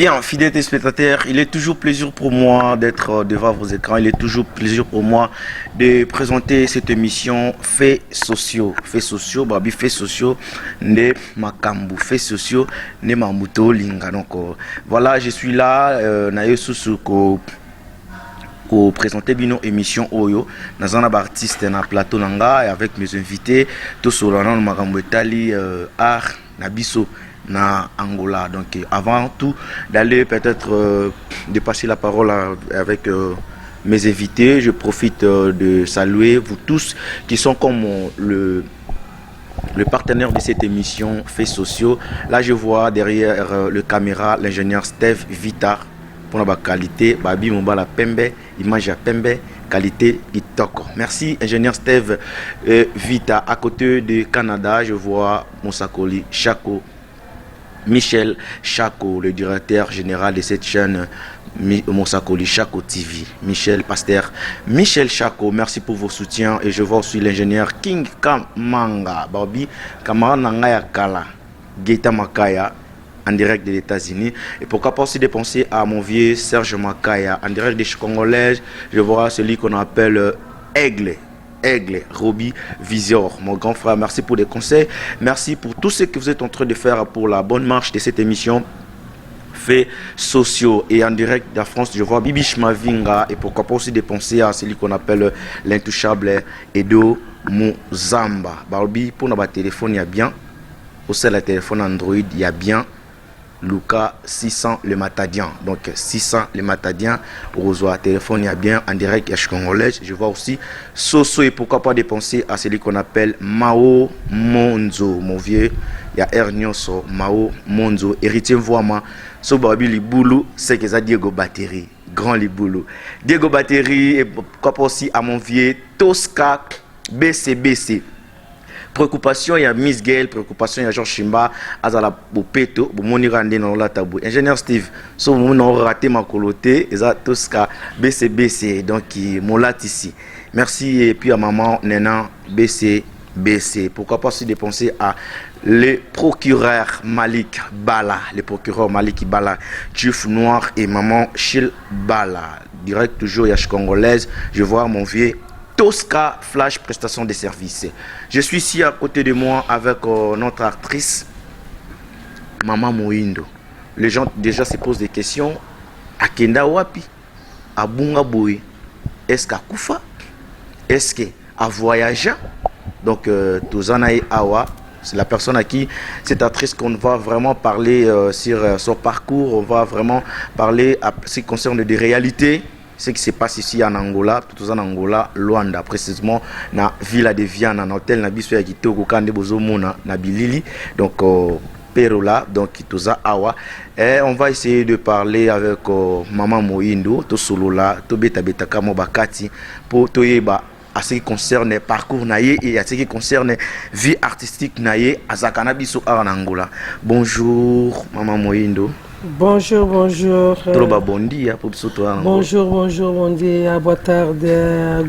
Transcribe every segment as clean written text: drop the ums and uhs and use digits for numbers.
Bien, fidèles téléspectateurs, il est toujours plaisir pour moi d'être devant vos écrans. Il est toujours plaisir pour moi de présenter cette émission Faits sociaux. Faits sociaux, Babi, faits sociaux, ne Makambu, faits sociaux, ne Mamuto Linga. Donc voilà, je suis là, Nayo Susuko. Pour présenter une émission Oyo, dans un artiste na plateau nanga et avec mes invités, tout sur le nom de art Nabiso na Angola. Donc avant tout d'aller peut-être de passer la parole avec mes invités, je profite de saluer vous tous qui sont comme le partenaire de cette émission Faits sociaux. Là je vois derrière le caméra l'ingénieur Steve Vitar pour la qualité Babi Mobala Pembe, image à Pembe, qualité Kitoko. Merci ingénieur Steve Vita. À côté du Canada, je vois Monsakoli Chako, Michel Chako, le directeur général de cette chaîne Monsakoli Chako TV. Michel Pasteur, Michel Chako, merci pour vos soutiens. Et je vois aussi l'ingénieur King Kamanga, Babi Kamara Nangaya Kala, Geita Makaya, en direct des États-Unis. Et pourquoi pas aussi dépenser à mon vieux Serge Makaya, en direct des Congolaises. Je vois celui qu'on appelle Aigle, Roby Visior, mon grand frère. Merci pour les conseils. Merci pour tout ce que vous êtes en train de faire pour la bonne marche de cette émission Faits sociaux. Et en direct de la France, je vois Bibi Mavinga. Et pourquoi pas aussi dépenser à celui qu'on appelle l'intouchable Edo Muzamba. Barbi, pour notre téléphone, il y a bien. Au sein de téléphone Android, il y a bien Luca 600 le Matadian. Donc 600 le Matadian. Au revoir téléphone, il y a bien en direct à Congolais. Je vois aussi Soso et pourquoi pas dépenser à celui qu'on appelle Mao Monzo. Mon vieux, il y a Ernioso, Mao Monzo. Héritier Voama. Sobabi Liboulou, c'est que ça Diego Battery. Grand Liboulou. Diego Battery et pourquoi pas aussi à mon vieux Tosca BCBC. Préoccupation, il y a Miss Gail, préoccupation, il y a Georges Chimba, Azala Bopeto, Bomonirande dans la tabou. Ingénieur Steve, so mon raté ma coloté, et ça tout ce qu'a BCBC, donc mon lat ici. Merci et puis à maman Nena BCBC. Pourquoi pas se dépenser à le procureur Malik Bala, le procureur Malik Bala, Tuf Noir et maman Chil Bala. Direct toujours, il y a Congolaise, je vois mon vieux Tosca Flash prestation de services. Je suis ici à côté de moi avec notre actrice Maman Moindo. Les gens déjà se posent des questions. Akenda wapi? Abunga boy. Est-ce qu'à Koufa? Est-ce qu'à voyager? Donc Tozanae Awa, c'est la personne à qui cette actrice qu'on va vraiment parler sur son parcours. On va vraiment parler à ce qui concerne des réalités. Ce qui se passe ici en Angola, tout en Angola, Luanda, précisément na Villa de Viana, na hôtel na biso ya kitoko kande bozomona na bilili, donc Perola, donc Toza Awa. Et on va essayer de parler avec Maman Moindo, to solo là, to beta beta kamo bakati pour toyeba à ce qui concerne parcours naïe et à ce qui concerne vie artistique naïe à Zakana biso en Angola. Bonjour Maman Moindo. Bonjour, bonjour. Bon dia, bonjour, bonjour, bon dia, bonne tarde,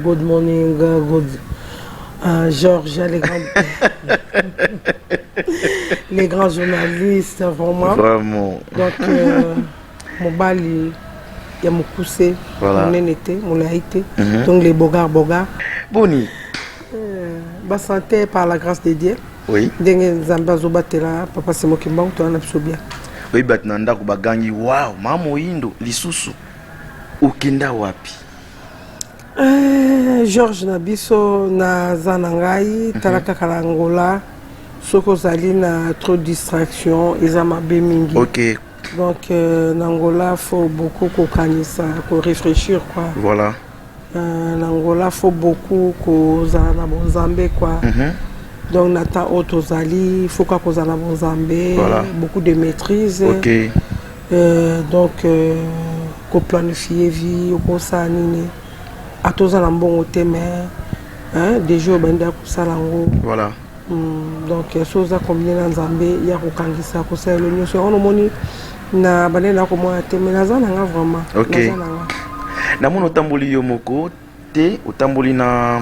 good morning, good. Georges, les grands journalistes, vraiment. Vraiment. Donc, mon bali, il y a mon poussé, mon nénété, mon laïté, donc les bogards. Boni. Santé par la grâce de Dieu. Oui. Dengue Zambazo Batela, papa c'est moi qui m'en tourne bien. Oui, batnanda kubagangi wow, Mamo Indo, lisusu. Ukenda wapi? Georges Nabiso na Zanangai, Talaka Kalangola, Soko Zali na trop de distraction, Izama Bemingi. Ok. Donc, Nangola, il faut beaucoup qu'on ça, qu'on réfléchir quoi. Voilà. Nangola, il faut beaucoup qu'on zana bon Zambé quoi. Donc, Nathan Otozali, il faut qu'on ait bon Zambé, voilà. Beaucoup de maîtrise. Ok. Donc, qu'on planifie vie, qu'on s'anime. À tous en bon hôtel, mais des jours, ben d'ailleurs, voilà. Donc, chose combien dans Zambé, il y a aucun qui s'est accroché le mieux. On a moni na bané là comment mais la zone vraiment. Ok. Na mon otamboli yomoko te otamboli na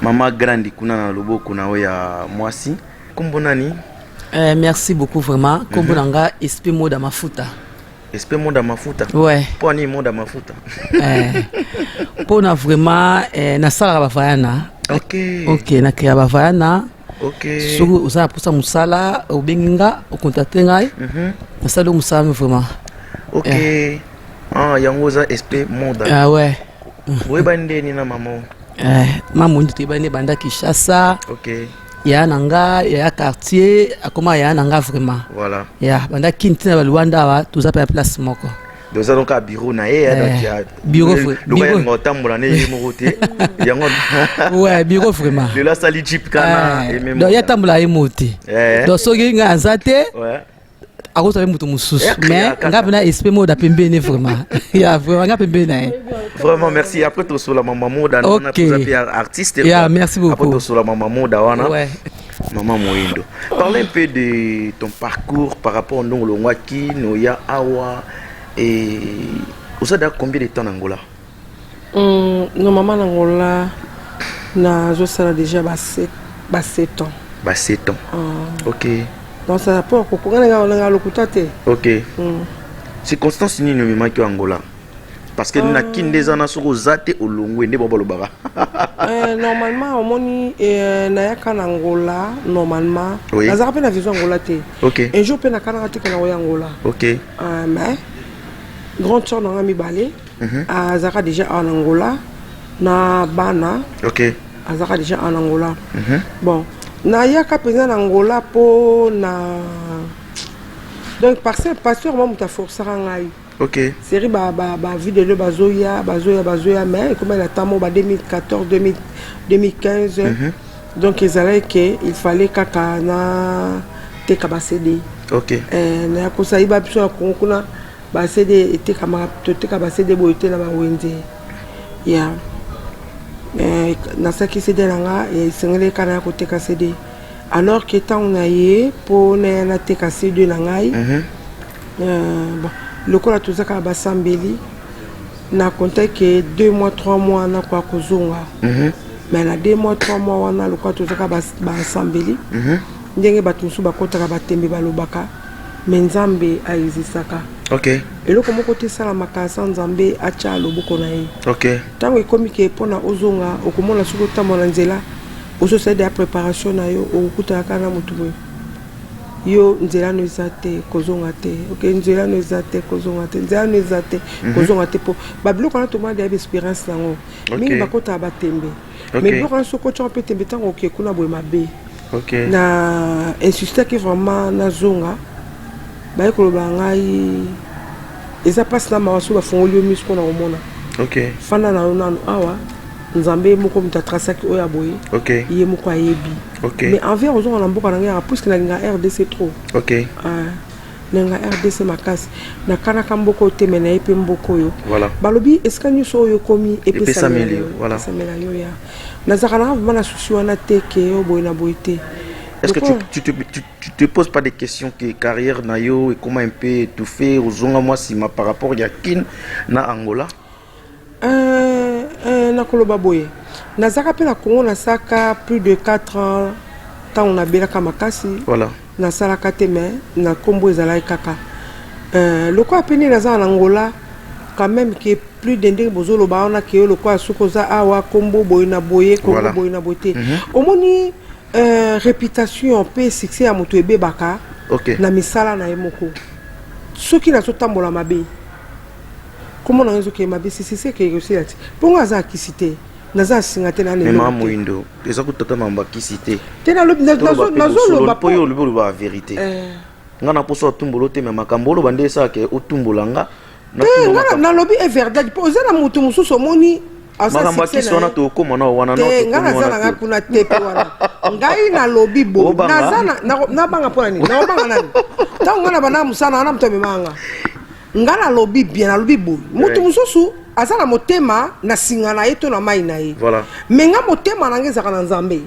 mama grandi kuna na loboko na ya mwasi. Kombo nani? Merci beaucoup vraiment. Kombo nanga esprit moda mafuta. Esprit moda mafuta. Ouais. Pour ni moda mafuta. Pour na vraiment na sala bavayana. OK, na créa bavayana. OK. Soko oza pour ça musala obenginga okontakte ngai. Na sala musala vraiment. OK. Ah, yango za esprit moda. Ah ouais. Oui bande ni na maman. Maman ndi bande banda Kinshasa. OK. Ya nanga ya quartier akoma ya nanga vraiment. Voilà. Ya banda kintina ba Luanda wa tuza pa place moko. Donc ça donc à bureau na donc ya bureau bureau ngotambola ne yimo roté yango. Ouais, bureau vraiment. De la sali jeep kana et même. Donc ya tambola yimote. Donc soki nga nzate. Ouais. Ako tabe mutu mususu mais nga bana esprit moda pembeni vraiment. Ya vraiment nga pembeni. Vraiment merci après tout sur la maman moda on a plus artiste. Yeah, merci beaucoup. Après tout sur la maman moda wana. Ouais. Maman Moindo. Parle un peu de ton parcours par rapport au Longwaki, Noya Awa et vous avez combien de temps en Angola? Normalement en Angola na je serai déjà 7 ans. 7 ans. OK. Donc ça n'a pas beaucoup nga lokutate. OK. Circonstance ni no mema ki Angola. Parce que na kinde zana soko zate olongwe nde bobo lobaka. Normalement au moni na yaka na Angola normalement oui. Na zaka pe na vision Angola te. OK. Un jour pe na kana te kana oya Angola. OK. Mais grand sœur na mi balé azaka déjà en Angola na bana. OK. Azaka déjà en Angola. Bon, na yaka pe na Angola po na donc pasteur moi muta forcer ngai. OK. Série vie de le bazoya mais comme elle attend 2014 2015 donc ils allaient que il fallait kakana te kabasede. OK. Na ko sa iba biso ko kuna ba CD était kamara te kabasede boité na ba wenze. Ya. Na sa ki CD nanga et sengele kana ko te kasede. Alors que tant on a yé pour na te kasede nangai. Bon le coup là tout ça ka basambeli na compté que 2 mois 3 mois na kwa kozonga mais na 2 mois 3 mois wana le coup tout ça ka basambeli ndenge batu musu bakota ka batembe balobaka mais nzambe aizisaka. OK. Et le comme côté sala makasa nzambe acha loboko na ye. OK. Tango ikomi ke pona ozonga okomona suko tamola nzela oso c'est de préparation na yo okuta kana mutu boy. Yo nzela no ezate kozonga te. OK, nzela no ezate kozonga te. Nzela no ezate kozonga te po babilo kana to ma de expérience nango. Mingi bakota batembe. Mais bilo kana soko cha pe tembe tango ke kuna boy mabe. OK. Na insister que vraiment na zonga ba ekoloba ngai eza passe na mawaso ba fongolio misko na omona. OK. Fana na nanu awa nzambe moko mutatrasaki oya boye. OK. Iye moko ayebi. OK. Mais envers aux gens na mboka nanga parce que na RDC trop. OK. Na RDC makasi na kana kamboko te mena epe mboko yo. Voilà. Balobi eska nyoso yo komi epe samelio. Voilà. Samela yo ya. Na zakana vraiment souci wana te ke yo boye na boyete. Est-ce que tu te poses pas des questions que carrière nayo et comment un peu étouffé aux zonga moi si ma par rapport ya kin na Angola? Na koloba boye. Na zaka pe na Congo na saka plus de 4 ans tant on a belaka makasi. Voilà. Na sala kateme na kombo ezala kaka. Le quoi peine na za en Angola quand même que plus d'indé bozolo ba on a que le quoi sukoza awa kombo boye na boye kombo boye na bote. Omoni réputation pe succès à moto ebe baka. OK. Na misala na emoko. Soki na so tambola mabe. Comment on a que mabe c'est que aussi là. Pour nga za kisité. Naza singate na ne Maman Moindo. Eza ko tata mamba kisité. Tena lo nazo ba po yo lo ba vérité. Nga na poso tumbolo te mais makambolo bande sa ke otumbolanga. Na lobi est verdade. Poser na mutu mususu moni Makamba kisona to koma na wana no. Nga na za na kuna tepe wana. Ngai na lobi bo. Naza na banga pona ni. Na banga nani. Tango na bana musana na mtome manga. Nga na lobi bien na lobi bo. Mutu mususu azala motema na singana eto na mai na ye. Voilà. Mais nga motema na ngeza kana nzambe.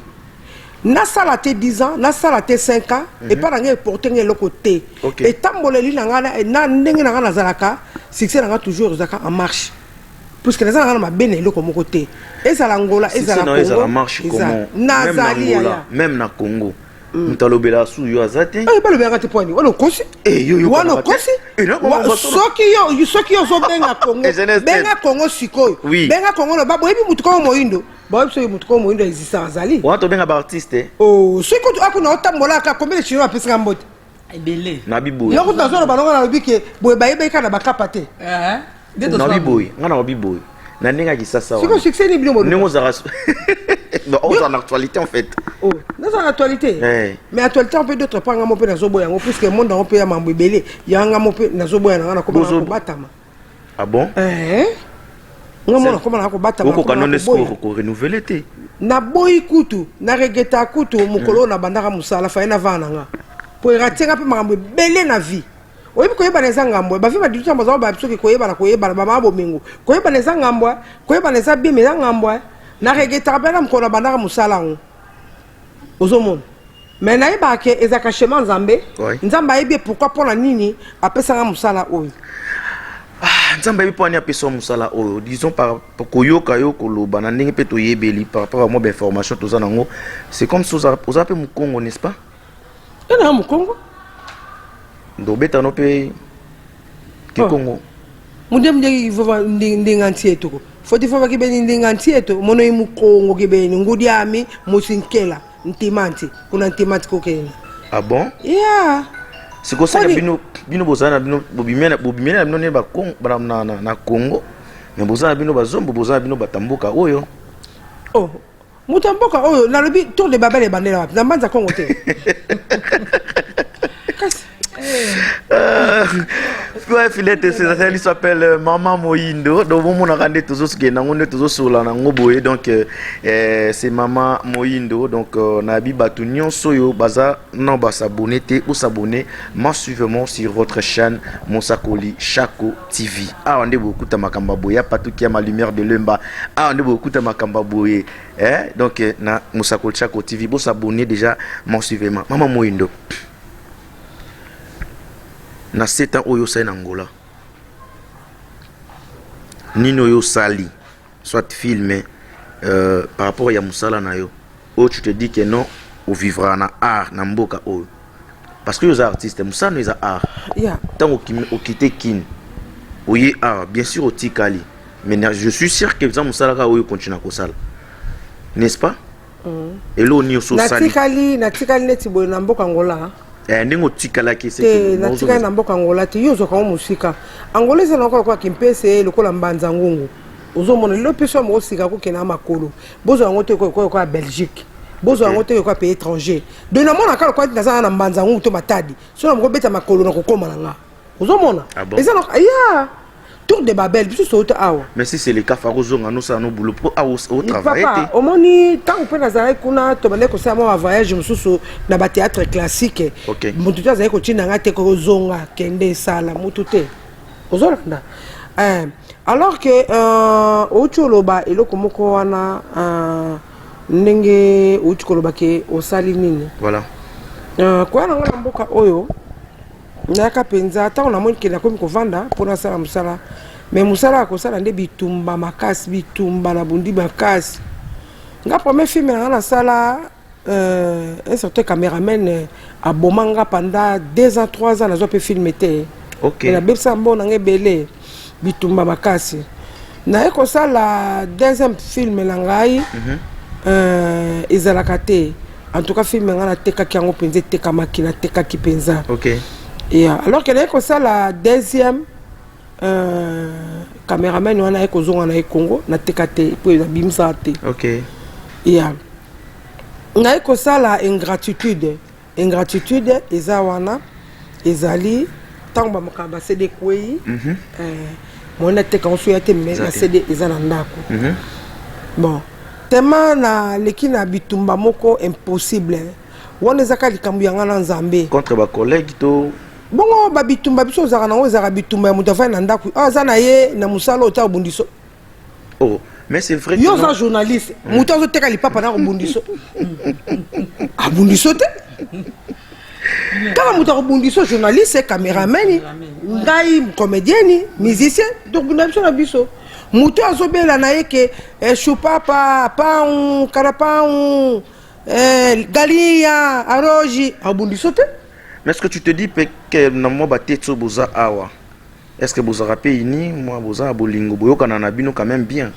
Na sala te 10 ans, na sala te 5 ans et pas nga porter ngelo côté. Et tamboleli na nga na ndenge na nga na zalaka, succès na nga toujours zaka en marche. Parce que les gens ma bene le comme côté. Et ça l'Angola, et ça la Congo. Ça marche comment? Même na Congo. mutalobela su yo azate eh ba lobela te poni wana kosi yo wana kosi soki yo zo benga Congo benga Congo sikoyo benga Congo no ba boyebi mutu ko moyindo ba biso mutu ko moyindo existe azali wana to benga ba artiste oh siko akuna otambola ka combien de chino apesa mbote ebele na biboy yo kutazona balonga na lobike boye bayibe kana bakapate na biboy ngana biboy na ninga kisasa siko succès ni bilombo ningo zara on est en actualité en fait oh dans en actualité mais actualité on peut d'autres pas ngamo pe na zobo yango puisque monde on peut ya mambo ebele ya ngamo pe na zobo yana na ko batama ah bon ngamo na ko na ko batama ko kanone score ko renouveler te na boyi kutu na regeta kutu mukolo na bandaka musala fa ina vana nga po iratenga pe mambo ebele na vie oyebi koyeba na eza ngambo bavi badiluta bazaba babisoki koyeba na bamama bomengo koyeba na eza ngambo koyeba na eza bime eza ngambo na regeta pe na mukolo bandaka musala ngo ozomona mais nayeba ke ezaka chemin nzambe nzambe ayebi pourquoi pona nini apesanga musala oyo nzambe ayebi po ani apesa musala oyo disons par koyoka yo koloba na ndenge mpe toyebeli par rapport à moi bainformation toza nango c'est comme si oza mpe mokongo n'est-ce pas ena mokongo ndobeta no mpe kikongo mudemdeki ndinga nti yetu ko foti fa bakibeni ndinga nti yetu mono imukongo kibeni ngudi ami musinkela ntimanti kuna ntimanti kokeni ah bon yeah siko saka bino bozana bino bobimena bino ne ba Congo na Congo mais bozana bino bazombo bozana bino batambuka oyo oh mutambuka oyo na lobi tour de babele bandela wapi na mbanza Congo te Quoi filette c'est ça s'appelle Maman Moyindo donc mon rande toujours ce qui na ngone toujours sur la ngoboye donc c'est Maman Moyindo donc nabi batu nyonso yo baza non ba s'abonner ou s'abonner massivement sur votre chaîne Mosakoli Chako TV ah on est beaucoup ta makamba boya patu qui a ma lumière de lemba ah on est beaucoup ta makamba boye donc na Mosakoli Chako TV bo s'abonner déjà massivement Maman Moyindo na 7 ans oyo sa en Angola nino yo sali soit filmé par rapport à musala na yo oh tu te dis que non ou vivra na art na mboka oyo parce que les artistes musala les art tant au quitter kin oye art bien sûr au tikali mais je suis sûr que vous musala ka oyo continue ko sala n'est-ce pas et lo ni so sali na tikali neti boyo na mboka Angola ndingo tikala ki c'est na tika na mboka Angola ti yozo ka musika Angola eza na kwa kimpese lokola mbanza ngungu ozomona lo peso mo sika ko kena makolo bozo yango te ko Belgique bozo yango te ko pays étranger de na mona ka ko na na mbanza ngungu to matadi so na mo beta makolo na ko koma na nga ozomona eza na ya tour de Babel biso so ta awa mais si c'est le cas farozo ngano sa no boulot pour au travail papa omoni tant que na zaye kuna to bande ko sa mo voyage mususu na ba théâtre classique mutu ta zaye ko tinda ngate ko zonga kende sala mutu te ozolanda alors que ocholoba eloko moko wana ndenge ocholoba ke osali nini voilà kwa na ngana mboka oyo naka penza ta on a moni ke na komi ko vanda pona sala musala mais musala ko sala nde bitumba makasi bitumba na bundi makasi nga premier film na sala un certain caméraman a bomanga pendant 2 ans 3 ans na zo pe film était na bebsa mbona ngebele bitumba makasi na eko sala deuxième film na ngai ezalaka te en tout cas film ngana teka ki yango penza teka makina teka ki penza alors que là ça la deuxième caméraman on a kozonga na Congo na tekate pour la bimsate na ko ça la ingratitude eza wana ezali tamba makaba CD kwei mona teka on souhaite mais la CD eza na ndako bon tema na lekina bitumba moko impossible wana ezaka likambu yanga na Nzambe contre ba collègue to bongo babitumba biso zaka nango zaka bitumba ya mutafa na ndaku za na ye na musala ota bundiso oh mais c'est vrai yo za journaliste mutazo teka lipapa na bundiso abundiso te kama mutako bundiso journaliste caméraman ngai comédienne musicien donc na biso muto azobela na ye ke chupapa pa karapa Galia, Aroji, Abundi sauté. Mais est-ce que tu te dis que moi batetso boza awa? Est-ce que boza rapé ini moi boza bolingo boyo kanana bino quand même bien?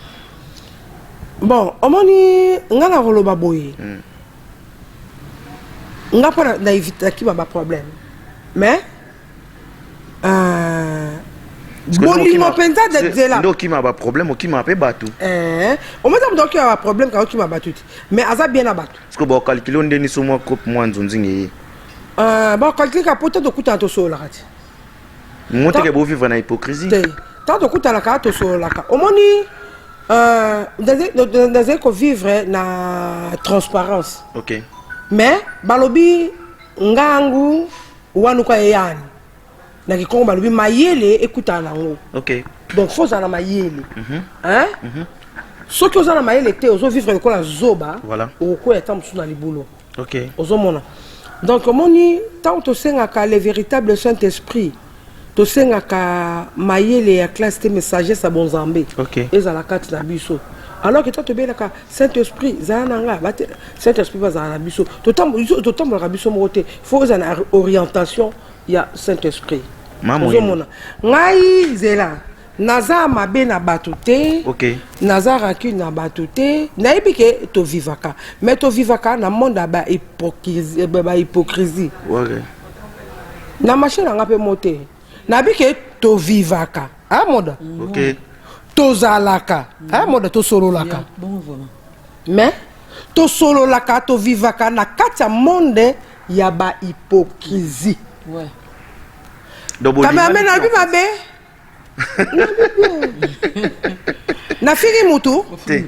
Bon, omoni ngana roloba boye. Nga pas na éviter qui va problème. Mais bolingo penza de là. Donc qui m'a pas problème, qui m'a pas battu. On m'a donc il y a un problème quand qui m'a battu. Mais aza bien abattu. Parce que bon calculer on deni sur moi coupe moi nzonzingi. Bon calculer ka peut-être de coûter to so la rati. Monter que beau vivre na hypocrisie. Tant de coûter la ka to so la ka. Omoni dans ko vivre na transparence. OK. Mais balobi ngangu wanu kwa yani. Na kikongo balobi mayele ekuta nango. OK. Donc faut ça na mayele. Hein? Ce que vous avez mayele te ozo vivre le la zoba. Voilà. Au ko etam sous na libolo. OK. Ozo mona. Donc moni tant to senga le véritable Saint-Esprit. To senga ka mayele ya classe te messager sa bonzambe. OK. Eza la carte na biso. Alors que toi tu bien ka Saint-Esprit zananga Saint-Esprit va za na biso. To tambo la biso moté. Faut za na orientation ya Saint-Esprit. Maman. Ngai zela naza mabe na batute. OK. Naza rancune na batute. Na ebike to vivaka. Mais to vivaka na monde ba hypocrisie. OK. Na machine nga pe moté. Na bike to vivaka. Ah monde. OK. To zalaka. Ah monde to sololaka. Bon voilà. Mais to sololaka to vivaka na katia monde ya ba hypocrisie. Ouais. Kama mena bi mabe. Na figi mutu. Te.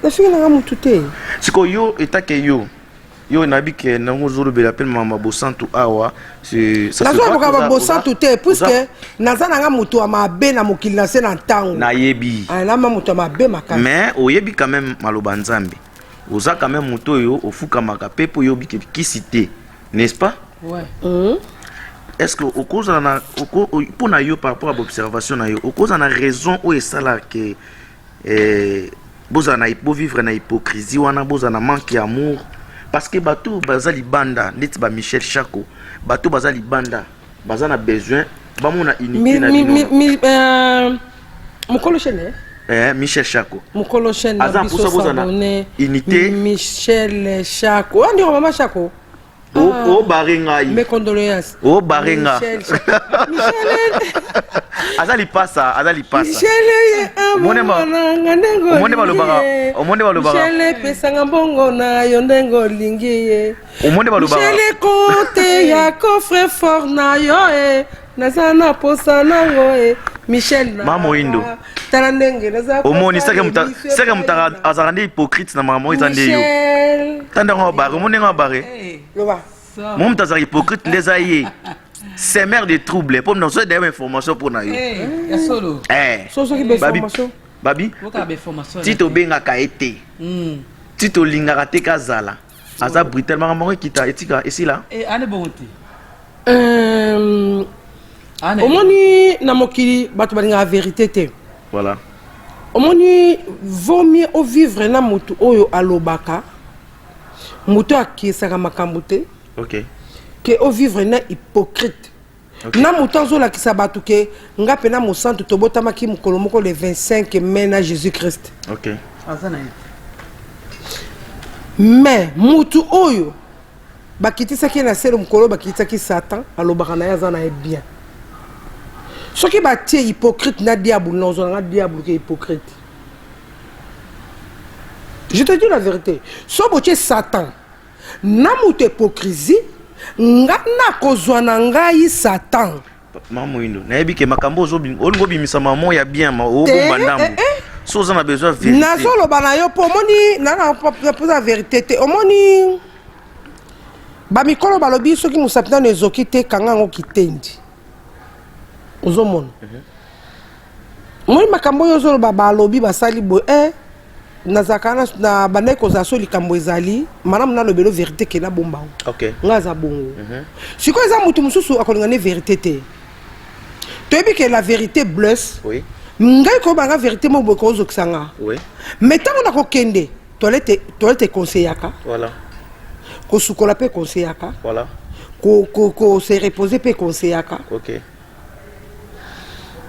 Na figi na mutu te. Siko yo etake yo. Yo nabi ke na ngozolo be l'appel mama bosantu awa. C'est ça. Na zo boka bosantu te puisque nazana nga mutu amabe na mokili na se na ntango. Na yebi. Na mutu amabe makasi. Mais oyebi quand même maloba nzambe. Oza quand même mutu yo ofuka makape po yo biki cité, n'est-ce pas? Ouais. Est-ce que au cause pour na yo par rapport à l'observation na yo, au cause on a raison ou est ça là que bozana ipo vivre na hypocrisie wana bozana manque d'amour parce que bato bazali banda net ba Michel Chako bato bazali banda bazana besoin ba mona unité na bino mukolo chene Michel Chako mukolo chene azan pour ça bozana unité Michel Chako on dit maman Chako. Oh barenga mes condoléances. Oh barenga Michel azali passa Michel omonde balobaka Michel pesanga bongo na yo ndengo lingi ye omonde balobaka Michel kote ya coffre fort na yo nazana posa nango Michel na Mamo Indo tala ndenge naza omoni seke muta azarande hypocrite na mama izande yo tanda ngo bare omonde ngo bare loba mon muta azara hypocrite leza ye c'est mère de trouble pour nous donner des informations pour na yo Ya solo. soso ki be formation babi Boka be formation. tito benga ka été tito lingaka te kazala aza brutalement mama kita etika ici là Ane bonté. omoni na mokili bato balinga vérité te. voilà omoni vaut mieux au vivre na mutu oyo alobaka mutu akisaka makambo te. OK que au vivre na hypocrite. Okay. Na mutu azolakisa bato ke nga pe na mosantu tobotamaki mokolo moko le 25 mai na Jésus Christ. OK Azana. Mais mutu oyo bakitisaki na selo mokolo bakitisaki Satan alobaka na ye aza na ye bien. Soki batie hypocrite na diable non on diable qui est hypocrite. Je te dis la vérité. So botie Satan na mutu hypocrisie nga na kozwa na ngai Satan. Maman Indo nayebi ke makambo olingo bimisa maman ya bien ma o bomba ndambo so on a besoin vérité nazolo bana yo po moni na poser la vérité te omoni ba mikolo balobi soki musapita nezoki te kanga ngo kitendi ozomona moni makambo yo zolo balobi basali bo nazakana na bana koza so likambo ezali manam na lobelo vérité ke na bomba OK ngaza bongo siko eza mutu mususu akolinga ne vérité te toyebi ke la vérité blesse oui ngai ko banga vérité mo boko ozokisanga oui mais tango na kokende toilette conseillaka. Voilà. Ko sukola pe conseillaka. Voilà. Ko se reposer pe conseillaka. Ok.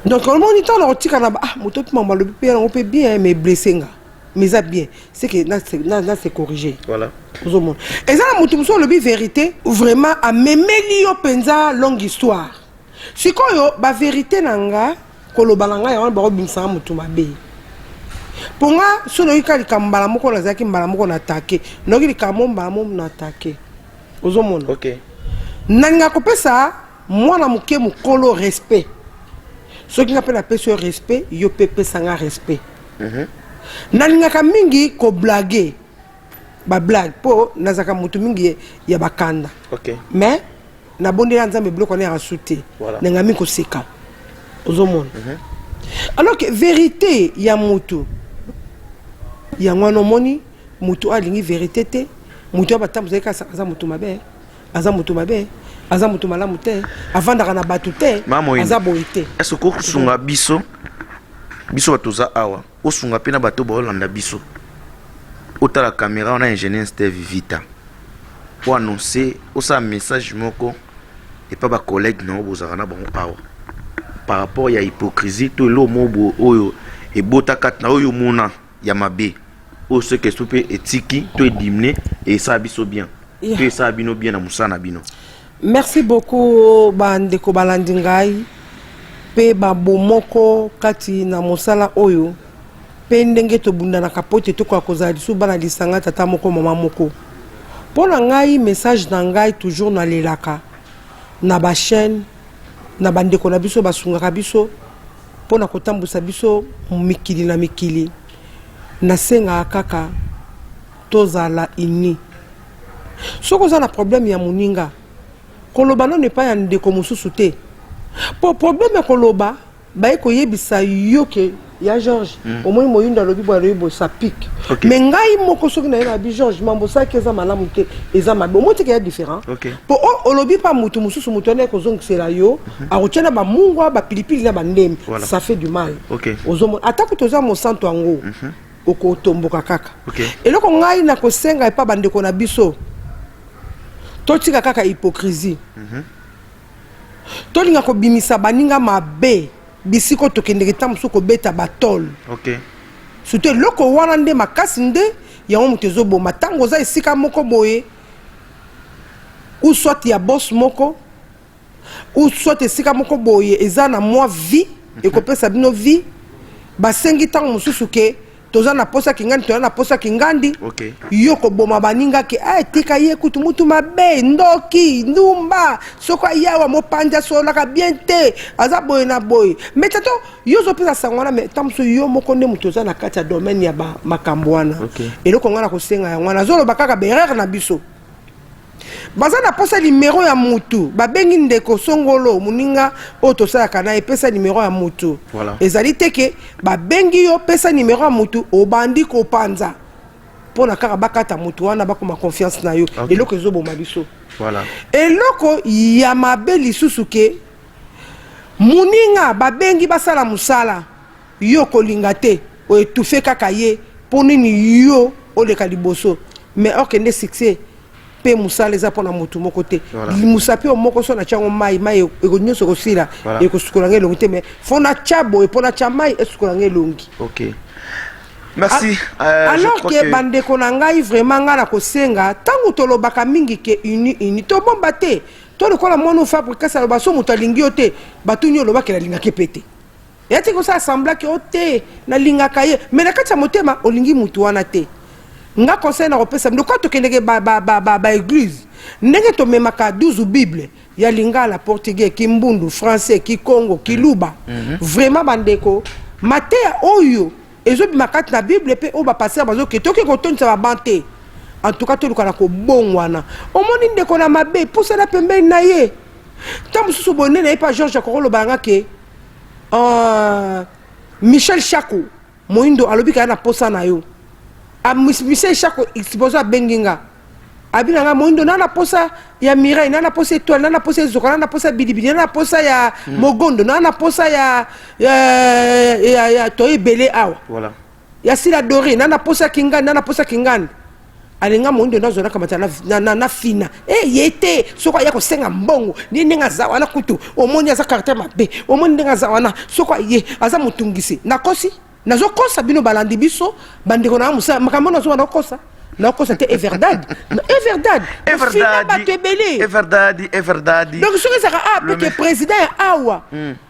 Donc on moniteur na otika na ah moto pe mama le pe on peut bien mais blessé nga. Mais ça bien, c'est que là c'est corrigé. Voilà. Aux hommes. Et ça moto muso le vérité vraiment a memeli yo penza longue histoire. Sikoyo ba vérité nanga kolobalanga ya ba robinsa moto mabe. Ponga solo ikali kambala moko na zaki mbala moko na attaquer. Noki likamomba mo na attaquer. Aux hommes. Ok. Nanga kopesa mwana muke mukolo respect. Ce qui appelle la personne respect, yo pepe sanga respect. Nalingaka mingi ko blaguer. Ba blague po nazaka mutu mingi ya bakanda. Ok. Mais na bonde la nzambe bloko na rasuté. Voilà. Nanga mi ko seka. Ozomona. Alors que vérité ya mutu. Ya ngwana moni mutu alingi vérité te. Mutu abatambu zeka aza mutu mabe. Aza mutu mabe. Aza mutu malamu te. Avandaka na batu te. Aza boyi te. Est-ce que kusunga biso batoza awa osunga pena bato ba olanda biso ota la caméra on a ingénieur Steve Vita pour annoncer osa message moko et pas ba collègue non bozaka na bango awa par rapport ya hypocrisie to lo mobo oyo e bota kat na oyo mona ya mabe o ce que soupe etiki to dimné et ça biso bien to ça bino bien na musana bino. Merci beaucoup bandeko balandi ngai pe babomoko kati na mosala oyo pe ndenge tobunda na kapote to kwa kozala lisu bana lisanga tata moko mama moko pona ngai message na ngai toujours na lelaka na ba chaîne na bandeko na biso basungaka biso pona kotambusa biso mikili na mikili na senga kaka tozala ini soko za na problème ya muninga koloba non n'est pas ya ndeko mususu te. Pour problème koloba ba eko yebisa yo ke ya Georges au moins moyunda lobi bo lobi ça pique. Mais ngai moko soki na na bi Georges mambo ça ke za malamu te eza mabe au moins te ke différent. Pour olobi pa mutu mususu mutu na ko zongisela yo a rotiana ba mungwa ba pilipili na ba ndemi ça fait du mal. Ozomo atako toza mo santo ango oko tomboka kaka. Et loko ngai na ko senga e pa bandeko na biso totika kaka hypocrisie. Tolinga ko bimisa baninga mabe bisiko tokendeke tamuso ko beta batol. Surtout loko wana nde makasi nde ya mutezo bo matango za esika moko boye ou soit ya boss moko ou soit esika moko boye eza na moi vie et ko pesa bino vie basengi tango mususu ke toza na posa kingandi toza na posa kingandi yoko boma baninga ke tika ye kutu mutu mabe ndoki ndumba soko yawa mopanja sola ka bien te aza boye na boye mais tato yozo pesa sangwana mais tamso yo moko nde mutu toza na kati ya domaine ya ba makambo wana eloko ngana ko senga ya ngwana zolo bakaka berere na biso baza na posa numéro ya mutu babengi ndeko songolo muninga oto sala kana epesa numéro ya mutu ezali teke babengi yo pesa numéro ya mutu obandi ko panza pona kaka bakata mutu wana bakoma confiance na yo eloko ezoboma biso eloko ya mabe lisusu ke muninga babengi basala musala yo kolinga te o etufe kaka ye ponini yo oleka liboso mais okende succès pe musala eza pona mutu moko te musapi o moko so na chango mai eko nyoso ko sila eko sukolange longi te mais fona chabo e pona chamai esukolange longi. Merci. Alors que bandeko na ngai vraiment ngana ko senga tangu tolobaka mingi ke uni to bomba te to lokola mono fabrique ça loba so mutu alingi ote batuni oloba ke la linga ke pete yati ko sa sembla ke ote na linga kaye mais na kati ya motema olingi mutu wana te. Nga conseil na kopesa ndoko tokendeke ba église ndenge to memaka 12 bible ya lingala portugais kimbundu français kikongo kiluba vraiment bandeko mateya oyo ezobi makati na bible pe o ba passer bazo ke toki ko tonisa ba bante en tout cas to lukana ko bongwana omoni ndeko na mabe pousse na pembeni na ye tamu susu bonene na pa Georges Kokolo banga ke Michel Chako moindo alobi ka na posa na yo a Michel Chako exposa benginga abina nga moindo na posa ya Mireille na posa étoile na posa Zoka na posa Bilibili na posa ya Mogondo na posa ya Toye Belé awa ya sila doré nana posa kingani alinga moindo nazo nakamata na fina yete soko ya kosenga mbongo ni nenga zawana kutu omoni aza caractère mabe omoni nenga zawana soko ye aza mutungisi nakosi nazokosa bino balandi biso bandeko na musa makambo nazo na kosa te é verdade é verdade donc soki ezaka parce que président ya awa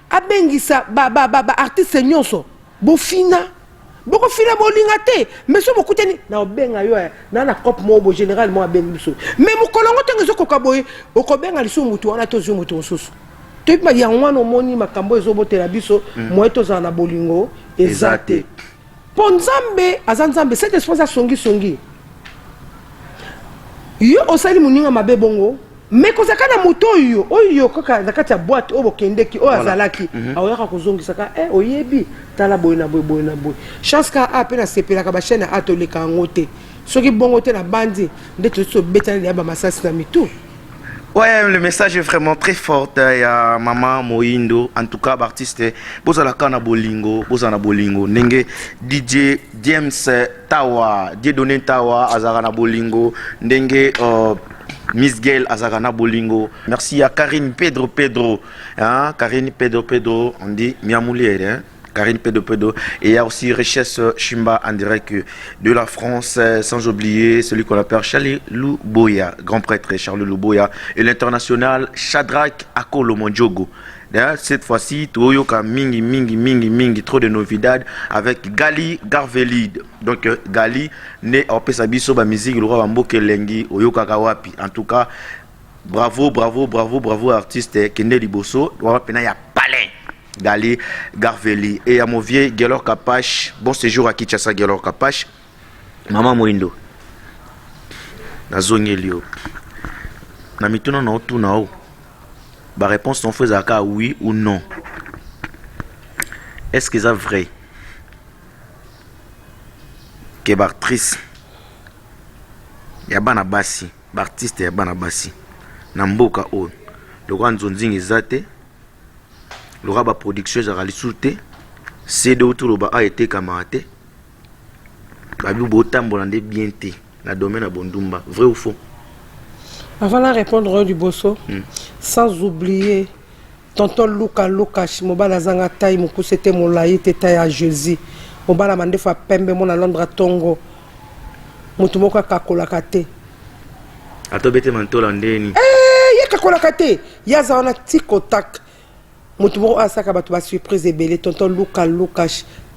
abengisa ba artiste nyonso bofina boko fina bolinga te mais so bokuteni na obenga yo na cope mo général mo abengi biso mais mokolongo tenge zo koka boye okobenga liso mutu wana to zo mutu mosusu to ba ya wana omoni makambo ezobotela biso mo etoza na bolingo ezate po nzambe azanzambe cette espèce songi yo osali muninga mabe bongo mais kozaka na moto oyo kaka na kati ya boîte oyo bokendeki oyo azalaki aoyaka kozongisaka oyebi tala boye na boye chance ka ape na sepelaka bachaîne atoleka yango te soki bongo te na bandi nde tosobetani ya bamasasi na mitu. Ouais, le message est vraiment très fort. Il y a Maman Moindo, en tout cas, artiste, Bozala Kana Bolingo, Nenge, DJ James Tawa, Dieudonné Tawa, Azarana Bolingo, Nenge, Miss Gail Azarana Bolingo. Merci à Karine Pedro. Hein? Karine Pedro, on dit Miamoulier, hein? Karine Pedro. Et il y a aussi Richesse Chimba en direct de la France, sans oublier celui qu'on appelle Charlie Louboya, grand prêtre Charlie Louboya, et l'international Shadrach Akolo Mondjogo. Cette fois-ci, Toyoka mingi, trop de novidades avec Gali Garvelide. Donc Gali, né en Pesabiso, ba musique, le roi Mboke Lengi, Oyoka Kawapi. En tout cas, bravo artiste Kende Liboso, il y a palais. Gali Garveli et à mon vieux Gelor Kapache. Bon séjour à Kinshasa Gelor Kapache. Maman Moindo. Na zone lio. Na mituna na otu na o. Ba réponse son faisaka oui ou non. Est-ce que c'est vrai que l'actrice ya bana basi, l'artiste ya bana basi na mboka o. Le grand zonzing ezate. Le rabat production a réalisé c'est de autour a été camarade babu botam bolande bien té la domaine à Bondumba vrai ou faux. Avant de répondre du bosso sans oublier tonton Luka mobala zanga taille mon c'était mon laïté taille à Jésus mobala mande fa pembe mon à Londres Tongo mutumoka kakola kate atobete mantola ndeni ya kakola kate ya za ona tikotak Motumo asaka batu ba surprise ebele tonton Luka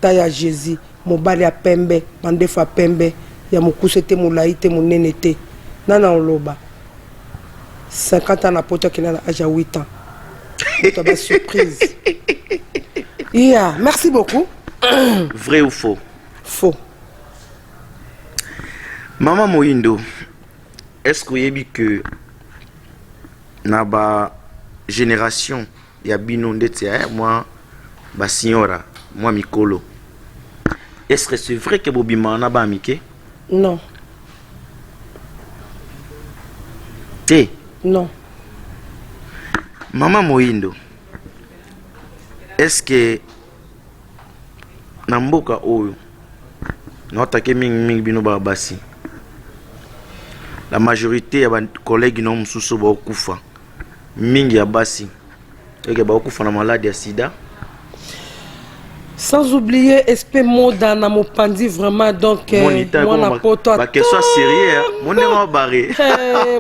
taya Jésus mobali a pembe mandefa pembe ya mukuse te molayi te monene te nana oloba 50 ans na poto qui na âge 8 ans to ba surprise. Yeah, merci beaucoup. Vrai ou faux? Faux. Maman Moindo, est-ce que vous avez que na ba génération ya bino ndetse moi ba signora moi mikolo est-ce que c'est vrai que bobima na ba amike? Non. Té? Non. Maman Moindo, est-ce que na mboka oyo notake mingi bino ba basi la majorité ya ba collègues no mususu ba okufa mingi ya basi et que ba okufa na maladie ya sida. Sans oublier esprit moda na mopandi vraiment donc moi na poto ba question sérieux mon est barré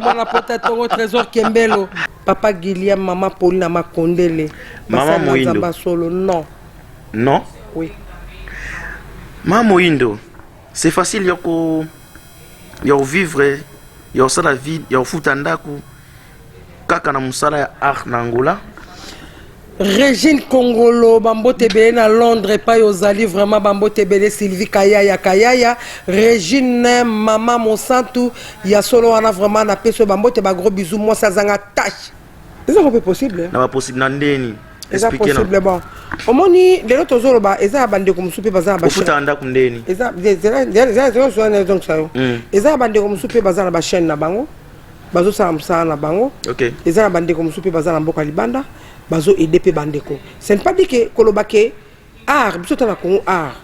moi na poto tongo trésor Kembelo papa Guiliam maman Paulina Makondele maman Moindo solo non non oui maman Moindo c'est facile yoko vivre yo ça la vie yo futandaku kaka na musala ya art na Angola. Régine Congolo bambote belé na Londres pa yozali vraiment bambote belé Sylvie Kayaya Régine maman Monsanto ya solo wana vraiment na peso bambote ba gros bisous moi ça zanga tâche. C'est ça possible. Na possible na ndeni. C'est possible bon. Omoni de l'autre jour ba eza bande ko musupe bazana ba. Ofutanda ku ndeni. Eza so na donc ça yo. Eza bande ko musupe bazana ba chaîne na bango. Bazo sa msa na bango. OK. Eza bande ko musupe bazana mboka libanda. Bazo EDP bandeko. Ce n'est pas dit que kolobake art biso tana ko art.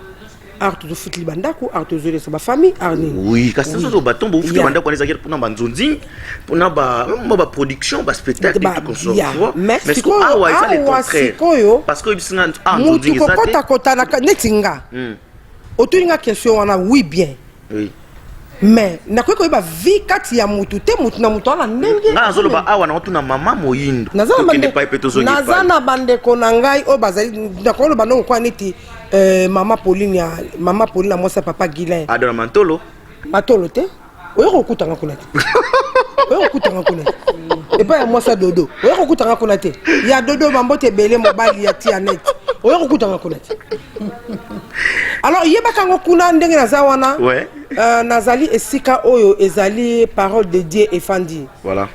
art de foot libandako art de sa famille arni oui kasi so ba tombo foot libandako on les a pour na banzonzi pour na ba production ba spectacle tout comme ça mais ce que ah ouais ça le contraire parce que bisinga ah nzonzi ça kota kota na netinga otulinga question wana oui bien oui mais nakoki koyeba vi kati ya mutu te mutu na mutu wana ndenge nazoloba awa na otuna mama moyindo naza na bandeko na ngai oyo bazali nakoloba ndongo kwa neti mama Pauline ya mwasa papa Guilain adona mantolo te oyo kokutanga kuna te oyo kokutanga kuna te epa ya mwasa dodo oyo kokutanga kuna te ya dodo bambote ebele mobali ya tianet oyo kokutanga kuna te alors yebaka ngo kuna ndenge naza wana ouais nazali esika oyo ezali parole de Dieu efandi voilà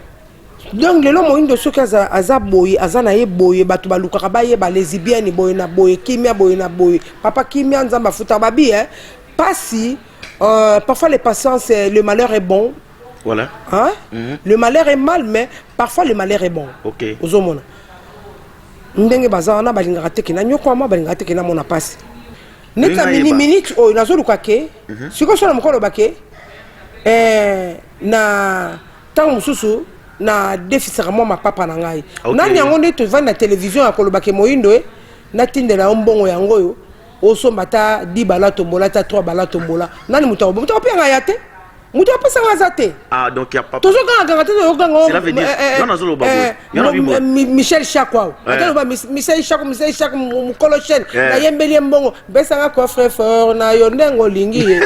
donc lelo moyindo soki aza boye aza na ye boye bato balukaka bayeba lesbienne boye na boye kimia boye na boye papa kimia nzamba futa babi pasi parfois les patience le malheur est bon voilà hein le malheur est mal mais parfois le malheur est bon OK ozomona ndenge baza wana balingaka teke na nyoko ma balingaka teke na mona pasi neta minute oyo nazoluka ke siko so na mokolo bake na tango mususu na defisaka mwa mapapa na ngai nani yango nde tovandi na télévision ya kolobake moyindo natindela mbongo yango oyo osomba ta 10 bala tombola ta 3 bala tombola nani mutu apenga ya te mutu apesanga aza te ah donc ya papa tozoganga te cela veut dire non nazoloba boye Michel Chakwa ataloba Michel Chakwa mukolo chaîne na yembeli mbongo besanga coffre fort na yo ndengo olingi ye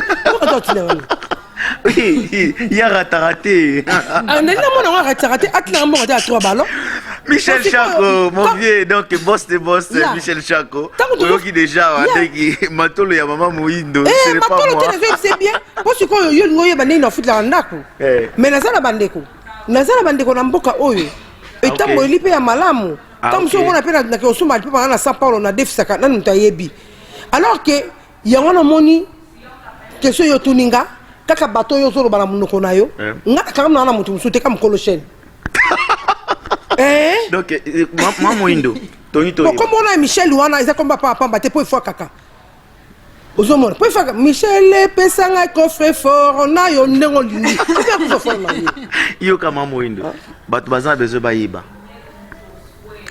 oui il y a raté nani na mona raté atina mbongo ta 3 ballons Michel Chako, mon vieux, donc boss de boss, Michel Chako. Oyoki déjà, avec Matolo ya maman Moindo, c'est pas moi. C'est bien. Parce que yo ngoye bande na foot la ndako. Mais nazala bandeko. Nazala bandeko na mboka oyo. Etambo elipe ya malamu. Tam so mona pe na ke osuma pe na São Paulo na defisaka na mutayebi. Alors que yango na moni question yo tuninga kaka bato yo solo bana munoko na yo. Ngata kama na mutu musu te kama kolochen. Donc maman Moindo Tony comme on a Michel wana ils a comme papa te pour fois kaka ozomona pour fois Michel pesanga coffre fort on a yo ndengo lini yo kama Moindo bato baza besoin bayiba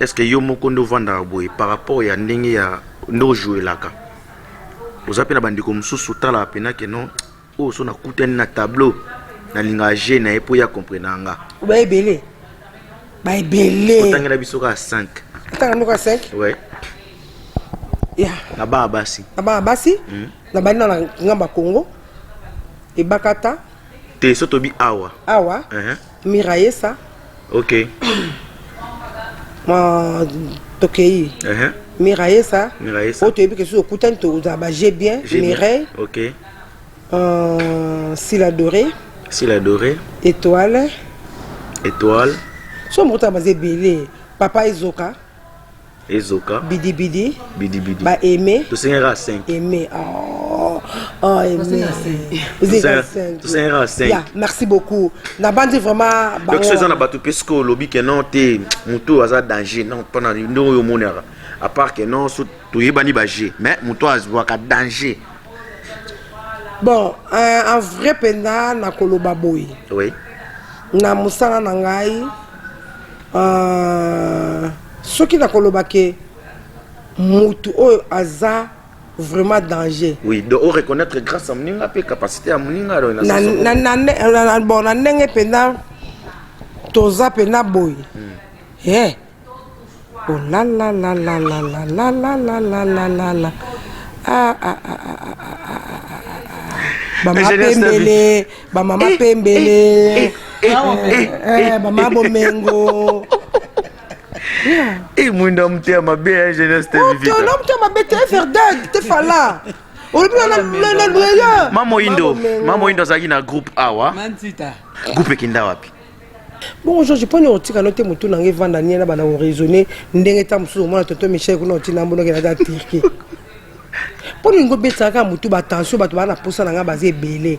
est-ce que yo mokondo vanda boy par rapport ya ndenge ya ndo jouer laka ozapena bandiko mususu tala pena que non o so na kutani na tableau na linga je na epo ya comprenanga ba ebele otangela biso ka 5 otangela ka 5 ouais ya na ba basi na bani na ngamba Congo e bakata te soto bi awa Miraesa OK ma tokei Miraesa oto ebi que so kutani to za ba j'ai bien Mireille OK Sila Doré étoile so mota bazé belé papa Ezoka bidi ba aimé to sengera 5 aimé aimé vous êtes 5 yeah, merci beaucoup na bandi vraiment donc c'est ça na batu pesco lobby que non te muto aza danger non pendant ndo yo monera à part que non so to yebani ba G mais muto azwa ka danger bon en vrai pena na koloba boy oui na musala na ngai soki na koloba ke mutu oyo aza vraiment danger oui de reconnaître grâce à mninga pe capacité à mninga bon na ndenge pena toza pena boy oh la la la la la la la la la la la la la Mama pembele mama bomengo et moi ndam te ma be jeunesse te vivite non te ma be te verdad te fala Mama Indo zaki na groupe awa Mantita groupe kinda wapi bon je peux ne otika note mutu na ngevanda niena bana raisonner ndenge ta musu mona toto Michel kuna otina mbono ke na Turquie pour une gobetaka mutu ba tension bato bana posa na nga bazé belé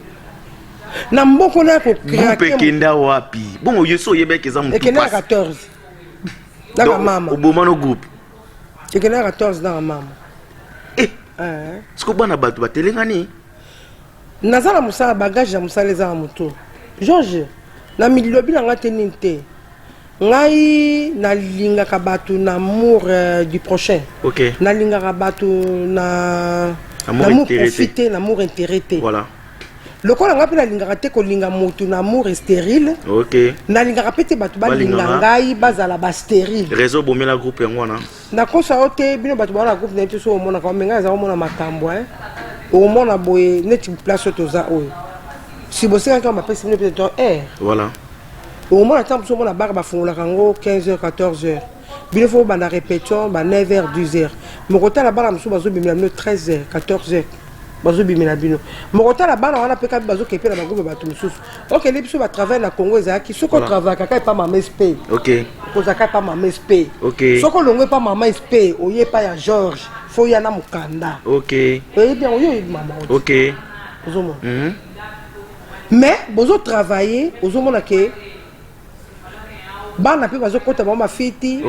na mboko na ko groupe kinda wapi bon yeso yebeke za mutu ekena 14 dans mama au bomano groupe ekena 14 dans mama ce que bana bato batelengani nazala musala bagage ya musala eza moto George na milobi na ngate ninte ngai nalingaka bato na amour du prochain OK nalingaka bato na amour profiter na amour intérêt voilà lokola nga mpe nalingaka te kolinga motu na amour stérile OK nalingaka mpe te bato balinga ngai bazala bastérile réseau bomela groupe yango wana nakosa o te bino bato baona groupe na ye te so omonaka me ngai eza komona makambo omona boye neti place oyo toza oyo si bosengaki bapesi bino mpe to voilà omona ntango mosu omona baka bafungolaka yango 15h 14h bino fo banda répétition ba 9h 10h mokotala bana mosusu bazobimela bino 13h 14h bazobimela bino mokotala bana wana mpe kabi bazokepe na bagroupe bato mosusu okende biso batravaille na Congo ezalaki soki otravaya kaka epa mama sp kozaka epa mama sp soki olongo epa mama sp oye epa ya George fo oya na mokanda oyebi yango oyo oyebi mama ozomona mais bozotravaille ozomona ke bana mpe bazokota bango mafiti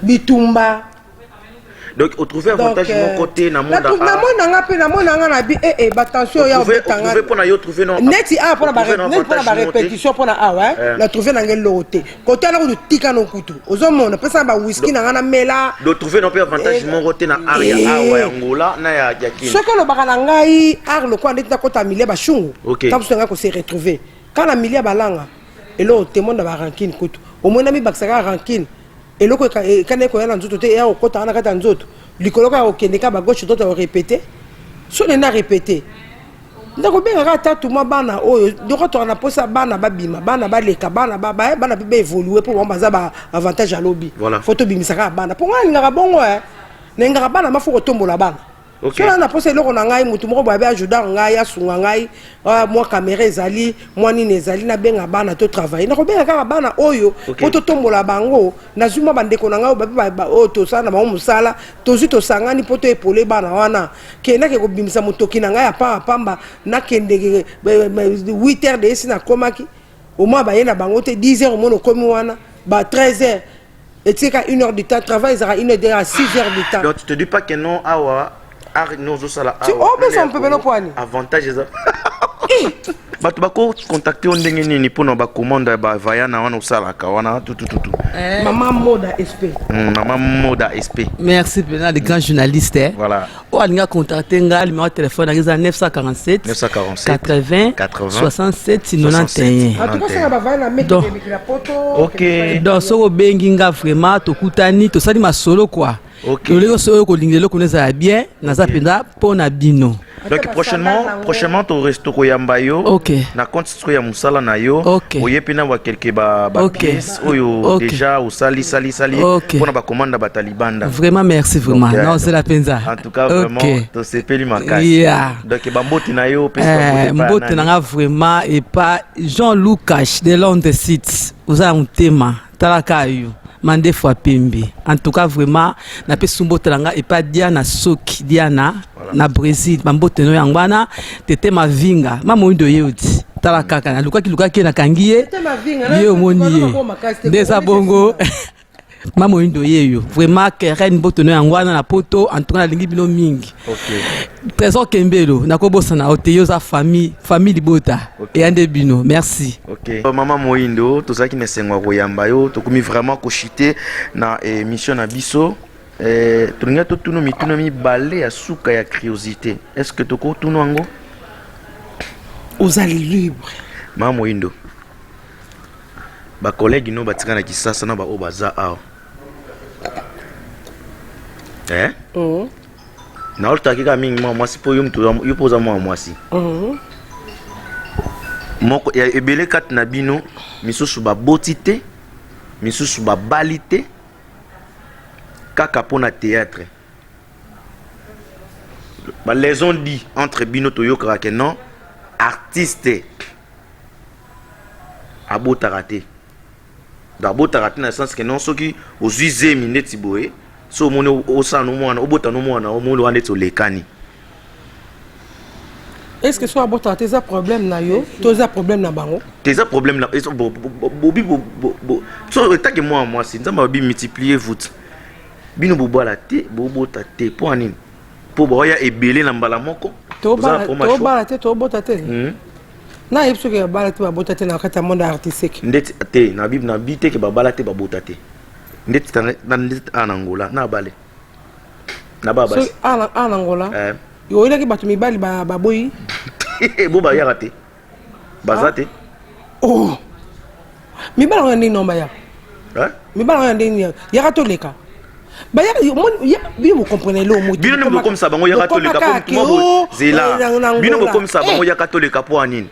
bitumba donc au trouver avantage mon côté na monde namona pe namona nga na bi batension ya obetanga trouver pona yo trouver non neti pona ba répétition pona na trouver na ngelo côté côté na ko tika no kutu ozomona pesa ba whisky na nga na mela do trouver non pe avantage mon côté na area ya ngola na ya yakini soko lo baka na ngai ar lo kwa neti na kota milia ba shungu tabu senga ko se retrouver kana milia balanga elo témoin na ba rankine kutu omona mi bakisaka rankine eloko kana ko yana nzoto te ya okota na kata nzoto likolo ka okende ka ba gauche to répéter so na répéter ndako benga ka tatu ma bana oyo doko to na posa bana babima bana baleka bana bana be évoluer pour baza ba avantage à lobby photo bimisaka bana pour nga ngaka bongo ngaka bana mafoko tombola bana Kala na posa eloko na ngai mutu moko babe ajuda ngai asunga ngai moi caméra ezali moi nini ezali na benga bana to travailler na ko benga kaka bana oyo poto tombola bango na zuma bandeko na ngai babe o to sana ba musala to zito sangani poto epole bana wana ke na ke ko bimisa mutoki na ngai apa pamba na kende 8h de esi na komaki au moins ba yena bango te 10h mono komi wana ba 13h et c'est qu'à 1h du temps travail ça 1h à 6h du temps donc tu te dis pas que non awa tu obes un peu beno poani avantage ça bato bako contacter ndenge nini pona ba commande ba vayana wana usala ka wana tout maman Moda SP maman Moda SP merci bien les grands journalistes voilà o alinga contacter nga le numéro de téléphone est 947 80 67 91 en tout cas ça va vayana mettre la photo OK donc so bengi nga vraiment to kutani to sali masolo quoi OK le so ko lingelo ko neza bien naza penda pona bino. Donc prochainement to resto ko yamba yo na compte so ya musala na yo oyepina wa quelque ba pièce oyo déjà usali pona ba commande ba talibanda. Vraiment merci vraiment. Non c'est la penza. En tout cas vraiment to sepeli makasi. Donc ba mboti na yo pesa mboti na nga vraiment et pas Jean Lucas de Londres City. Uza un tema talaka yo. Mande fois pembe en tout cas vraiment na pe sumbote langa et pas Diana Soki Diana na Brésil mambote no yangwana tete mavinga mamoindo yeuti tala kaka na lukaki na kangiye ye omoni ye ndeza bongo mamoindo yeyo vraiment keren bote no yangwana na poto en tout cas lingi bino mingi trésor kembelo nakobosa na oteyo za famille libota et ande bino merci. Maman Moindo tozaki na sengwa ko yamba yo tokumi vraiment ko chiter na émission na biso tolinga to tuno mituna mi balé ya suka ya curiosité est-ce que toko tuno ngo ozali libre Maman Moindo ba collègue no batika na kisasa na ba obaza ao na oltaki ka mingi mwasi po yo mtu yo poza mwasi moko ya ebele kat na bino misusu ba botité misusu ba balité kaka pona théâtre ba les on dit entre bino to yo krake non artiste abota raté d'abota raté na sens que non soki ozuize minute boye so mone osano mwana obota no mwana omolo wane to lekani. Est-ce que soit abota tes problème na yo tes problème na bango tes problème na bobi so eta que moi si nzamba bi multiplier vous bino bobala te bobota te po anini po boya ebele na mbala moko to bala te to bota te na yipso ke bala te babota te na kata monde artistique ndeti te na bi te ke babala te babota te ndeti na Angola na bale na baba so Angola yo ile ke batu mibali baboyi bo ba yaka te baza te oh mibali ngani nomba ya mibali ngani ya katolika ba ya bi vous comprenez le mot bino ne comme ça bango ya katolika pour zela bino comme ça bango ya katolika pour anine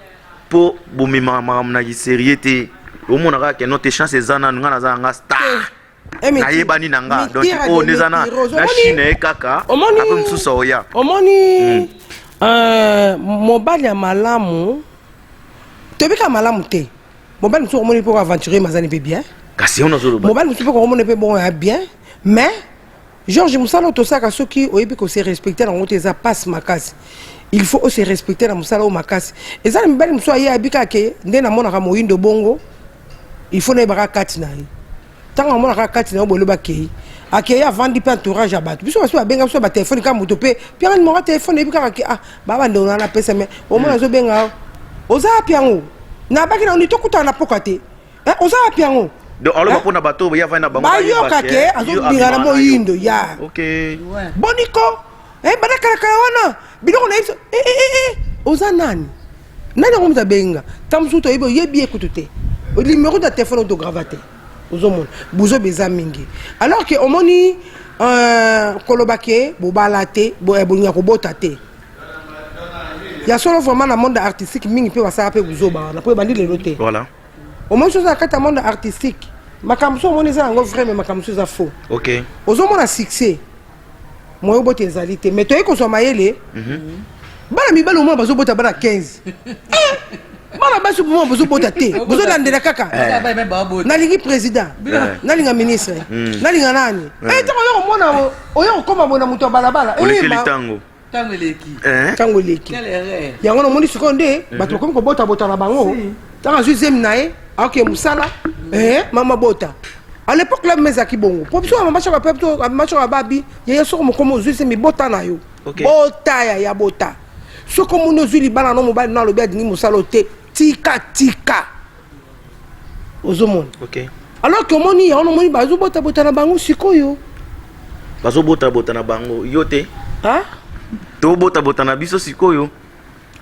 pour bomema na sérieuté au monde ka que notre chance ezana ngana za nga star na yebani nanga donc oh nezana na Chine kaka apo msusa oya omoni mobali ya malamu tobika malamu te mobali msusa omoni pour aventurer mazani pe bien kasi on azolo mobali msusa pour omoni pe bon ya bien mais Georges Moussala tosaka soki oyebi ko se respecter dans tes passe makasi il faut aussi respecter dans Moussala o makasi et ça mobali msusa ya bika ke ndena mona ka moyindo bongo il faut ne baka katina tant on a kati na bolo bakei akei avandi pe entourage abatu biso baso benga so ba téléphone ka moto pe puis mon téléphone ebi ka ah baba ndona na pesa mais au moins zo benga oza piango na baki na ndito kuta na pokate oza piango donc alors pour na bato ya va na bango ba yo kake azo binga na moyindo ya OK boniko bana kala wana biloko na iso oza nani ngomza benga tamsuto yebo yebi ekutute o numéro de téléphone autographe Ozomon buzo beza mingi alors que omoni kolobake bobalate bonya ko botate ya solo vraiment na monde artistique mingi pe wasa pe buzo ba na pe bandi le loté voilà omoni chose akata monde artistique makamso omoni za ngo vrai mais makamso za faux OK ozomona succès moyo bote ezalité mais toyeko so mayele bana mibalo mo bazo bota bana 15 bana basu mo bazo bota te bazo landela kaka nalingi président nalinga ministre nalinga nani tango yo mona oyo koma mona muto balabala tango leki yango no moni seconde bato comme ko bota na bango tango deuxième nae OK musala mama bota à l'époque la mezaki bongo popso mama chaka pepto macho babi ya soko mo komo zuise mi bota na yo bota ya bota soko mo no zuli bana no mobile na lobi adini musala te tika ozomon OK alors que moni ya no moni bazo bota na bango sikoyo bazo bota na bango yote to bota na biso sikoyo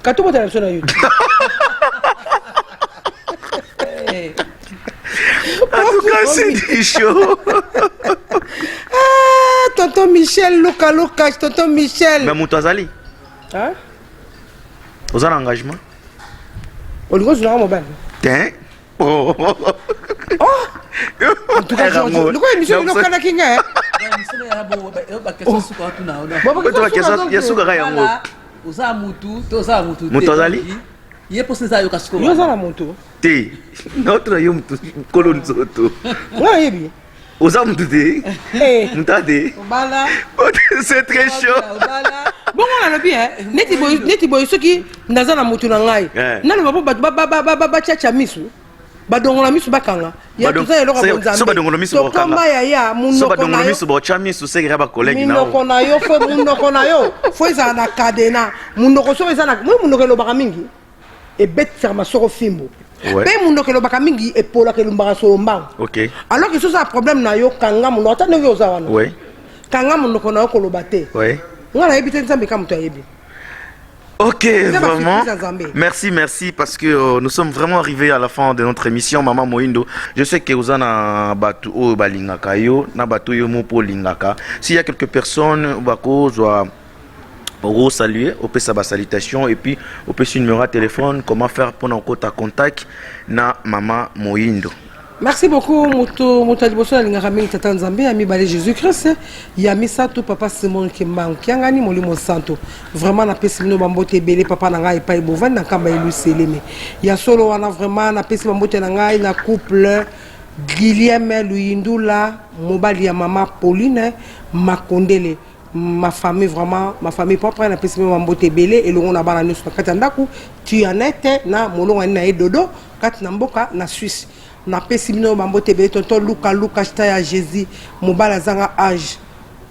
kato bota na biso na yo en tout cas c'est chaud tonton Michel Luka tonton Michel mais muto azali oza na engagement olingo zuna mobile en tout cas le quoi émission le kana kinga ya suka ka yango oza mutu muto azali ye poste za yo kasiko yo za na mutu te notre yo mutu kolon zoto wa yebi oza mutu te mutade obala c'est très chaud bon on a le bien neti boy soki ndaza na mutu na ngai na le ba chacha misu badongola misu bakanga ya tuza eloko bonzambe so badongola misu bakanga koma ya so badongola misu bo cha misu sekira ba collègue na munoko na yo fo munoko na yo fo za na cadena munoko so za na munoko lo baka mingi et bête ferma soro fimbo pe munoko lo baka mingi e pola ke lumbaka so mbang OK alors que ça problème na yo kanga munoko ta no za wana kanga munoko na yo ko lo bate ngala ebite nzambe ka muto yebi. Ok, vraiment. Merci, parce que nous sommes vraiment arrivés à la fin de notre émission, Maman Moindo. Je sais que vous en avez battu au Balingaka, na battu yo mo Lingaka. S'il y a quelques personnes, bako doit saluer, on peut sa salutation et puis on peut sur numéro de téléphone, comment faire pour nous contact na Maman Moindo. Merci beaucoup, Mouto Liboso, Lingaka Mingi Tata Nzambe, Ami Balé Jésus-Christ, Yami Sato, Papa Simon Kemban, Kiangani Molimo Santo. Vraiment, na pesi mino bambote belé, Papa Nanga et Pai Bovan, na Kamba Elu Seleme. Ya solo, wana vraiment, na pesi bambote Nanga, na couple, Guillaume Luindula, Mobali ya Mama Pauline, Makondele. Ma famille vraiment, ma famille propre, na pesi mino bambote belé, et l'on a bana nous, Katandaku, tu en étais, na Molonga na Dodo, Kat Namboka, na Suisse. Na pesi mino bambote be tonton Luka Chita ya Jésus mobala zanga âge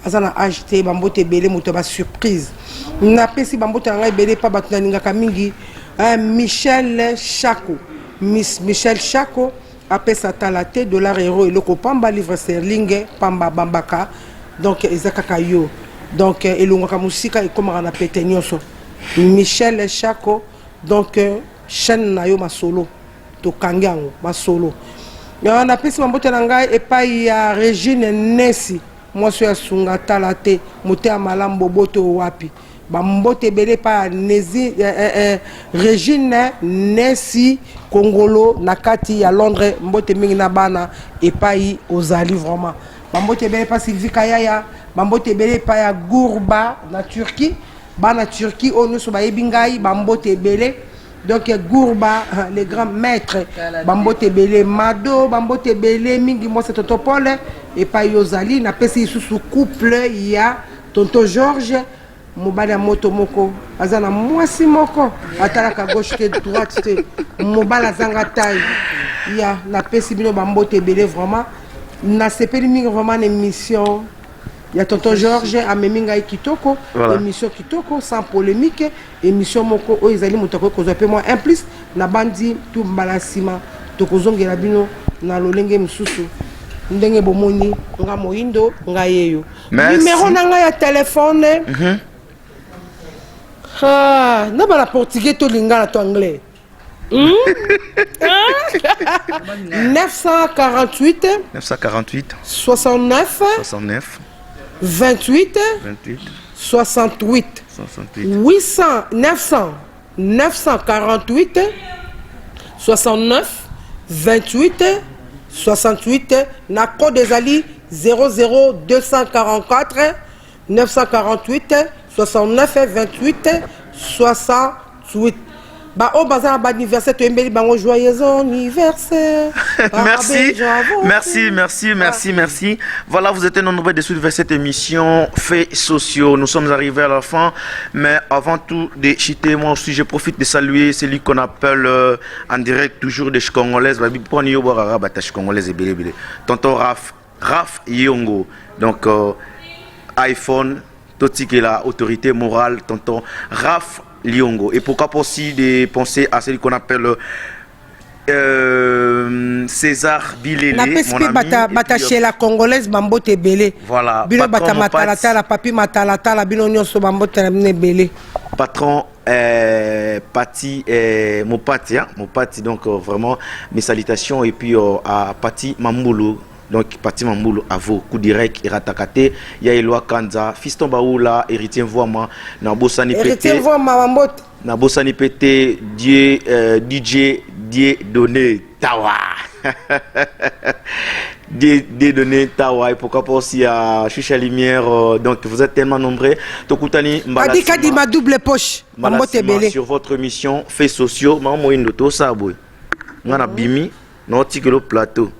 azana acheté bambote belé moto ba surprise na pesi bambote nga belé pa batuna ningaka mingi Michel Chako Michel Chako apesa talate dollar euro eloko pamba livre sterling pamba bambaka donc ezakaka yo donc elongaka musika ekomaka na pete nyonso Michel Chako donc chaîne na yo masolo to kangango masolo na pesi bambote na ngai epai ya Régine Nessi mwasi ya sunga talate mote ya malambo boto wapi bambote belé pa Nezi Régine Nessi Congolo nakati ya Londres mbote mingi na bana epai ozali vraiment bambote belé pa Sylvie Kayaya bambote belé pa ya Gourba na Turquie bana Turquie onu so bayebi ngai bambote belé donc Gourba les grands maîtres bambote belé Mado bambote belé mingi mo c'est Tonton Paul epai ozali na pesi sous couple ya Tonton Georges mobali ya moto moko azana mwasi moko atalaka gauche te droite te mobali azanga taille ya na pesi bino bambote belé vraiment na sepeli mingi vraiment na émission ya Tonton Georges amemi ngai kitoko émission kitoko sans polémique émission moko oyo ezali moto akoki kozwa pe moi un plus na bandi tout mbala nsima tokozongela bino na lolenge mosusu ndenge bomoni nga moyindo nga yeyo numéro na ngai ya téléphone na bala portugais to lingala to anglais 948 69 28 68 948 69 28 68 na code des ali 00244 948 69 28 68 ba o bazar ba anniversaire to embeli bango joyeux anniversaire. Merci. Voilà, vous êtes nombreux de suivre cette émission Faits sociaux. Nous sommes arrivés à la fin, mais avant tout de chiter, moi aussi je profite de saluer celui qu'on appelle en direct toujours des Congolaises. Tonton Raf Yongo. Donc iPhone, Toti qui est la autorité morale, Tonton Raf Liongo. Et pourquoi pas aussi de penser à celui qu'on appelle César Bilele, mon ami. Bata chez la Congolaise bambote belé. Voilà. Bino bata matalata la papi matalata la bino nyonso bambote belé. Patron Pati Mopati, donc vraiment mes salutations, et puis à Pati Mamboulou. Donc, Pati Mamboulou, à vous, coup direct, Iratakate, Yaelwa Kanza, Fiston Baoula, Héritier Voama, Nabosani Pété, Nabosani Pété, DJ Donné Tawa. Donné Tawa, et pourquoi pas aussi à Chucha Lumière, donc vous êtes tellement nombreux. Tokutani Mbalassima, ma double poche, sur votre émission Faits sociaux, Maman Indoto Saboui. Ngana Bimi, Nortikelo Plateau.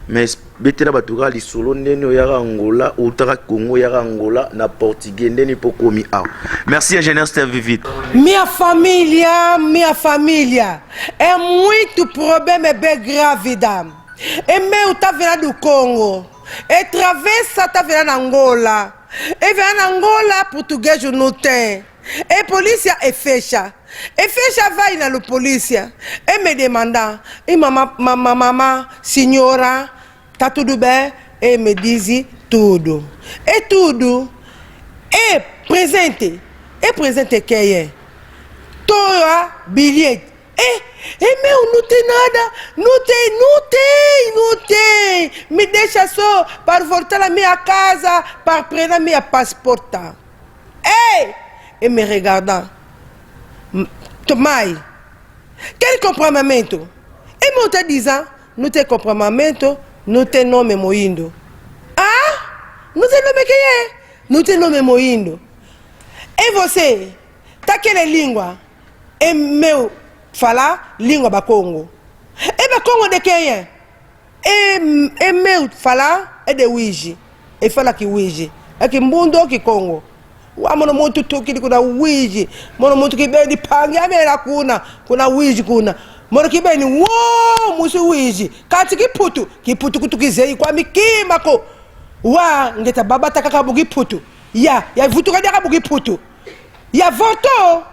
Mais betela batuka li solo ndeni oyaka Angola utaka Congo yaka Angola na portugais ndeni pokomi a. Merci à Jeunesse vivite. Minha família é muito problema é bem grave dam. E meu tá virando do Congo. E travessa tá virando Angola. E vem Angola português não tem. E polícia é fecha. E fecha vai na polícia. E me demanda, e mamá, senhora, tá tudo bem? E me diz tudo. E tudo. E presente que é? Toa bilhete. E meu, não tem nada. Não tem. Me deixa só para voltar na minha casa, para prender minha passaporte. E me regarda. Tomai, quel comprometimento? E meu te dizendo, não tem comprometimento, não tem nome Moindo. Não tem nome quem é? Não tem nome Moindo. E você, tá aquela língua? E meu falar língua Bakongo. E Bakongo de quem é? E meu falar é de Wiji. E fala que Wiji. É que mundo que Congo. Mono muito tukili kuna wiji mono muito kibeni pangi amera kuna wiji kuna mono kibeni wo musu wiji kati kiputu kutukizei kwa mikima ko wa ngeta babata kaka bugi poto ya vutuka dia bugi poto ya voto